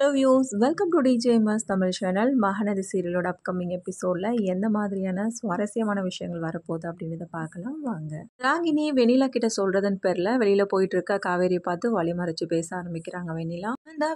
Hello views, welcome to DJMS Tamil channel. Mahanadi சீரியலோட upcoming எபிசோடில் எந்த மாதிரியான சுவாரஸ்யமான விஷயங்கள் வரப்போகுது அப்படின்றத பார்க்கலாம் வாங்க. ராகினி வெண்ணிலா கிட்ட சொல்கிறதன் பேரில் வெளியில் போயிட்டு இருக்க காவேரியை பார்த்து வழிமறைச்சு பேச ஆரம்பிக்கிறாங்க வெண்ணிலா.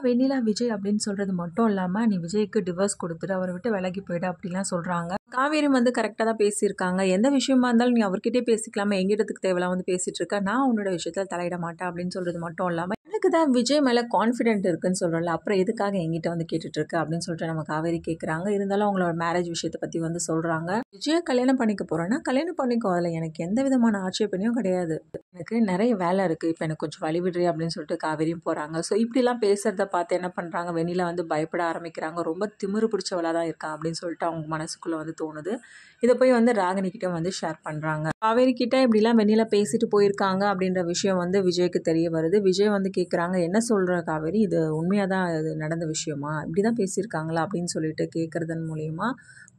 வெண்ணிலா விஜய் அப்படின்னு சொல்கிறது மட்டும் இல்லாமல் நீ விஜய்க்கு டிவோர்ஸ் கொடுத்துட்டு அவரை விட்டு விலகி போயிடு அப்படிலாம் சொல்கிறாங்க. காவேரி கரெக்டாக தான் பேசியிருக்காங்க. எந்த விஷயமா இருந்தாலும் நீ அவர்கிட்டே பேசிக்கலாமா, எங்கிட்டத்துக்கு தேவையில்லாம் பேசிகிட்டு இருக்க, நான் உன்னோட விஷயத்தில் தலையிட மாட்டேன் அப்படின்னு சொல்கிறது மட்டும் இல்லாமல் எனக்கு தான் விஜய் மேலே கான்ஃபிடென்ட் இருக்குன்னு சொல்கிறல, அப்புறம் எதுக்காக எங்கிட்ட கேட்டுட்டு இருக்கு அப்படின்னு சொல்லிட்டு நம்ம காவேரி கேட்குறாங்க. இருந்தாலும் அவங்களோட மேரேஜ் விஷயத்தை பற்றி சொல்கிறாங்க. விஜயை கல்யாணம் பண்ணிக்க போகிறேன்னா கல்யாணம் பண்ணிக்கோ, அதில் எனக்கு எந்த விதமான ஆட்சேபனையும் கிடையாது, எனக்கு நிறைய வேலை இருக்குது, இப்போ எனக்கு கொஞ்சம் வழி விடுறி அப்படின்னு சொல்லிட்டு காவேரியும் போகிறாங்க. ஸோ இப்படிலாம் பேசுகிறத பார்த்து என்ன பண்ணுறாங்க, வெண்ணிலா பயப்பட ஆரம்பிக்கிறாங்க. ரொம்ப திமிரு பிடிச்சவளாக தான் இருக்கா அப்படின்னு சொல்லிட்டு அவங்க மனசுக்குள்ளே தோணுது. இதை போய் ராகினி கிட்ட ஷேர் பண்ணுறாங்க. காவேரி கிட்ட இப்படிலாம் வெண்ணிலா பேசிட்டு போயிருக்காங்க அப்படின்ற விஷயம் விஜய்க்கு தெரிய வருது. விஜய் கேட்குறாங்க, என்ன சொல்கிற காவேரி, இது உண்மையாக தான் இது நடந்த விஷயமா, இப்படி தான் பேசியிருக்காங்களா அப்படின்னு சொல்லிட்டு கேட்குறதன் மூலியமா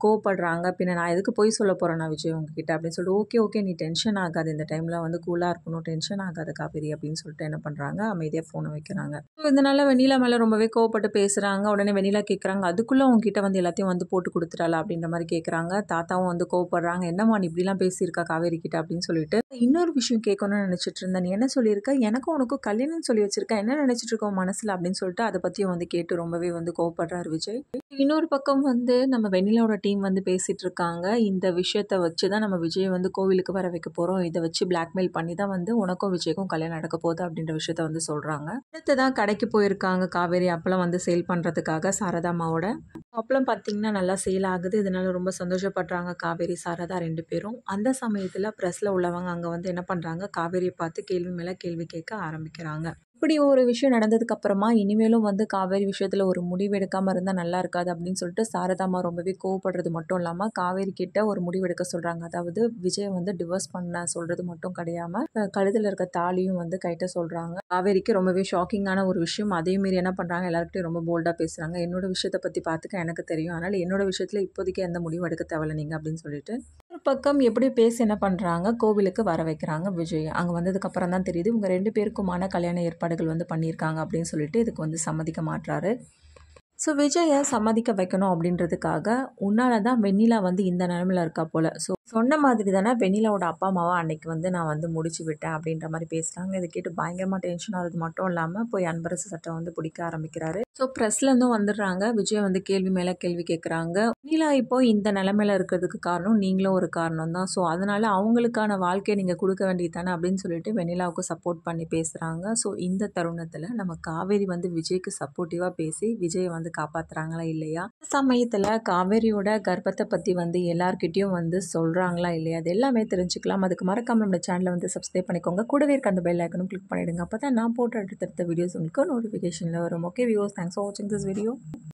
கோவப்படுறாங்க. பின்ன நான் எதுக்கு போய் சொல்ல போகிறேன் நான் விஜய் உங்ககிட்ட அப்படின்னு சொல்லிட்டு, ஓகே நீ டென்ஷன் ஆகாது, இந்த டைமில் கூலாக இருக்கணும், டென்ஷன் ஆகாது காவேரி அப்படின்னு சொல்லிட்டு என்ன பண்ணுறாங்க, அமைதியாக ஃபோனை வைக்கிறாங்க. ஸோ இதனால் வெண்ணிலா மேலே ரொம்பவே கோவப்பட்டு பேசுகிறாங்க. உடனே வெண்ணிலா கேட்குறாங்க, அதுக்குள்ளே உங்ககிட்ட எல்லாத்தையும் போட்டு கொடுத்துட்டாளா அப்படின்ற மாதிரி கேட்குறாங்க. தாத்தாவும் கோவப்படுறாங்க, என்னம்மா நீ இப்படிலாம் பேசியிருக்கா காவேரி கிட்ட அப்படின்னு சொல்லிட்டு. இன்னொரு விஷயம் கேட்கணும்னு நினச்சிட்டு இருந்தேன், நீ என்ன சொல்லியிருக்க, எனக்கும் உனக்கும் கல்யாணம் சொல்லி வச்சிருக்க, என்ன நினச்சிட்டு இருக்கோம் மனசில் அப்படின்னு சொல்லிட்டு அதை பற்றியும் கேட்டு ரொம்பவே கோவப்படுறாரு விஜய். இன்னொரு பக்கம் நம்ம வெண்ணிலாவோட டீம் பேசிட்டு இருக்காங்க. இந்த விஷயத்தை வச்சு தான் நம்ம விஜய் கோவிலுக்கு வர வைக்க போகிறோம், இதை வச்சு பிளாக்மெயில் பண்ணி தான் உனக்கும் விஜய்க்கும் கல்யாணம் நடக்க போகுது அப்படின்ற விஷயத்த சொல்கிறாங்க. அடுத்ததான் கடைக்கு போயிருக்காங்க காவேரி அப்பளம் சேல் பண்ணுறதுக்காக சாரதாமாவோட. அப்பளம் பார்த்தீங்கன்னா நல்லா சேல் ஆகுது. இதனால ரொம்ப சந்தோஷப்படுறாங்க காவேரி சாரதா ரெண்டு பேரும். அந்த சமயத்தில் ப்ரெஸ்ஸில் உள்ளவங்க அங்கே என்ன பண்ணுறாங்க, காவேரியை பார்த்து கேள்வி மேலே கேள்வி கேட்க ஆரம்பிக்கிறாங்க. இப்படி ஒரு விஷயம் நடந்ததுக்கு அப்புறமா இனிமேலும் காவேரி விஷயத்தில் ஒரு முடிவு எடுக்காமல் இருந்தால் நல்லா இருக்காது அப்படின்னு சொல்லிட்டு சாரதாமா ரொம்பவே கோவப்படுறது மட்டும் இல்லாமல் காவேரி கிட்ட ஒரு முடிவு எடுக்க சொல்கிறாங்க. அதாவது விஜய் டிவோர்ஸ் பண்ண சொல்கிறது மட்டும் கிடையாமல் கழுத்தில் இருக்க தாலியும் கைட்ட சொல்கிறாங்க. காவேரிக்கு ரொம்பவே ஷாக்கிங்கான ஒரு விஷயம். அதே மாரி என்ன பண்ணுறாங்க, எல்லாருக்கிட்டையும் ரொம்ப போல்டாக பேசுகிறாங்க. என்னோட விஷயத்தை பற்றி பார்த்துக்க எனக்கு தெரியும், அதனால் என்னோட விஷயத்தில் இப்போதைக்கு எந்த முடிவு எடுக்க தேவையில்லை நீங்கள் அப்படின்னு சொல்லிட்டு ஒரு பக்கம் எப்படி பேசி என்ன பண்ணுறாங்க, கோவிலுக்கு வர வைக்கிறாங்க விஜய். அங்கே வந்ததுக்கப்புறம் தான் தெரியுது இவங்க ரெண்டு பேருக்குமான கல்யாண ஏற்பாடுகள் பண்ணியிருக்காங்க அப்படின்னு சொல்லிட்டு இதுக்கு சம்மதிக்க மாட்டுறாரு. ஸோ விஜயை சம்மதிக்க வைக்கணும் அப்படின்றதுக்காக உன்னால தான் வெண்ணிலா இந்த நிலமையில் இருக்கா போல், ஸோ சொன்ன மாதிரி தானே வெண்ணிலாவோட அப்பா அம்மாவை அன்னைக்கு நான் முடிச்சு விட்டேன் அப்படின்ற மாதிரி பேசுகிறாங்க. இதை கேட்டு பயங்கரமாக டென்ஷன் ஆகிறது மட்டும் இல்லாமல் போய் அன்பரசு சட்டம் பிடிக்க ஆரம்பிக்கிறாரு. ஸோ ப்ரெஸ்லேருந்தும் வந்துடுறாங்க. விஜய் கேள்வி மேலே கேள்வி கேட்குறாங்க. வெண்ணிலா இப்போ இந்த நிலமையில் இருக்கிறதுக்கு காரணம் நீங்களும் ஒரு காரணம் தான், ஸோ அதனால் அவங்களுக்கான வாழ்க்கையை நீங்கள் கொடுக்க வேண்டியது தானே அப்படின்னு சொல்லிட்டு வெண்ணிலாவுக்கு சப்போர்ட் பண்ணி பேசுகிறாங்க. ஸோ இந்த தருணத்தில் நம்ம காவேரி விஜய்க்கு சப்போர்ட்டிவாக பேசி விஜயை காப்பாத்துறாங்களா இல்லையா, சமயத்தில் காவேரியோட கர்ப்பத்தை பற்றி எல்லார்கிட்டையும் சொல்கிறாங்களா இல்லையா, அது எல்லாமே தெரிஞ்சுக்கலாம். அதுக்கு மறக்காம நம்ம சேனலை சப்ஸ்கிரைப் பண்ணிக்கோங்க. கூடவே இருக்க அந்த பெல் ஐக்கனும் கிளிக் பண்ணிவிடுங்க. அப்போ தான் நான் போட்ட அடுத்தடுத்த வீடியோஸ் உங்களுக்கு நோட்டிஃபிகேஷனில் வரும். ஓகே வியூவர்ஸ், தேங்க்ஸ் ஃபார் வாட்சிங் திஸ் வீடியோ.